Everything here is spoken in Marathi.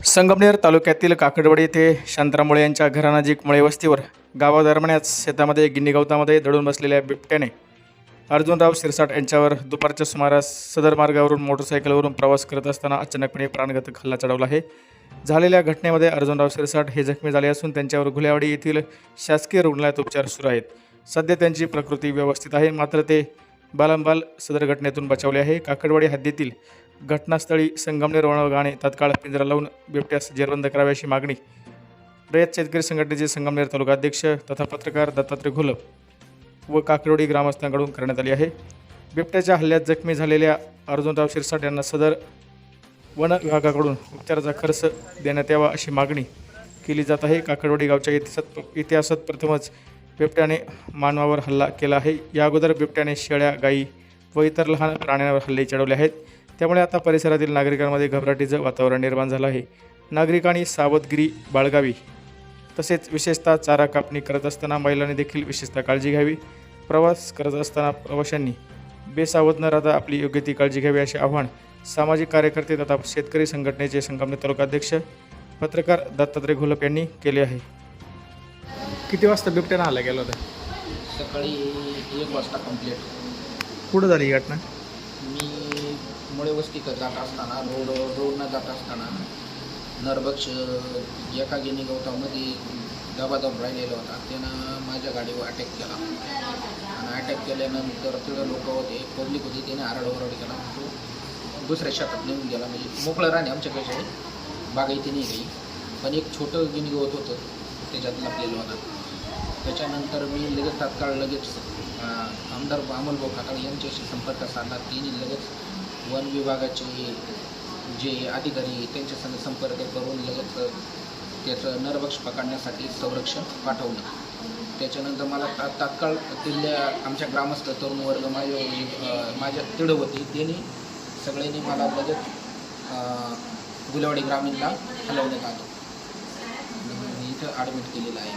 संगमनेर तालुक्यातील काकडवाडी येथे शांताराम मुळे यांच्या घरानजीक मुळे वस्तीवर गावादरम्यानच शेतामध्ये गिन्नी गवतामध्ये दडून बसलेल्या बिबट्याने अर्जुनराव शिरसाट यांच्यावर दुपारच्या सुमारास सदर मार्गावरून मोटरसायकलवरून प्रवास करत असताना अचानकपणे प्राणघातक हल्ला चढवला आहे. झालेल्या घटनेमध्ये अर्जुनराव शिरसाट हे जखमी झाले असून त्यांच्यावर घुलेवाडी येथील शासकीय रुग्णालयात उपचार सुरू आहेत. सध्या त्यांची प्रकृती व्यवस्थित आहे, मात्र ते बालंबाल सदर घटनेतून बचावले आहे. काकडवाडी हद्दीतील घटनास्थळी संगमनेर वन विभागाने तात्काळ पिंजरा लावून बिबट्यास जेरबंद करावी अशी मागणी रयत शेतकरी संघटनेचे संगमनेर तालुका अध्यक्ष तथा पत्रकार दत्तात्रय घोलप व काकडवाडी ग्रामस्थांकडून करण्यात आली आहे. बिबट्याच्या हल्ल्यात जखमी झालेल्या अर्जुनराव शिरसाट यांना सदर वन विभागाकडून उपचाराचा खर्च देण्यात यावा अशी मागणी केली जात आहे. काकडवाडी गावच्या इतिहासात प्रथमच बिबट्याने मानवावर हल्ला केला आहे. या अगोदर बिबट्याने शेळ्या, गायी व इतर लहान प्राण्यांवर हल्ले चढवले आहेत. त्यामुळे आता परिसरातील नागरिकांमध्ये घबराटीचं वातावरण निर्माण झालं आहे. नागरिकांनी सावधगिरी बाळगावी, तसेच विशेषतः चारा कापणी करत असताना महिलांनी देखील विशेषतः काळजी घ्यावी. प्रवास करत असताना प्रवाशांनी बेसावध न राहता आपली योग्य ती काळजी घ्यावी असे आवाहन सामाजिक कार्यकर्ते तथा शेतकरी संघटनेचे संगमनेर तालुका अध्यक्ष पत्रकार दत्तात्रय घोलप यांनी केले आहे. किती वाजता बिबट्यानं हल्ला केला होता? सकाळी 1 वाजता कंप्लीट. कुठं झाली ही घटना? मी मुळे वस्तीकडे जात असताना रोडनं जात असताना नरभक्ष एका गिनी गवतामध्ये दबादब राहिलेला होता. त्यानं माझ्या गाडीवर अटॅक केला आणि अटॅक केल्यानंतर तिथं लोक होते, पब्लिक होती, त्याने आरडओरड केला. तो दुसऱ्या शेतात निघून गेला. म्हणजे मोकळं राहणे आमच्याकडे बागायती नाही काही, पण एक छोटं गिनी गवत होतं त्याच्यात लपलेलं होतं. त्याच्यानंतर मी लगेच तात्काळ आमदार अमोलभाऊ खताळ यांच्याशी संपर्क साधला. तिने लगेच वन विभागाचे जे अधिकारी त्यांच्यासंग संपर्क करून लगेच त्याचं नरभक्ष पकडण्यासाठी संरक्षण पाठवलं. त्याच्यानंतर मला तात्काळ तिथल्या आमच्या ग्रामस्थ तरुण वर्ग माझ्या तिढ होती, त्यांनी सगळ्यांनी मला लगेच गुलेवाडी ग्रामीणला हलवण्यात आलं. इथं ॲडमिट केलेलं आहे.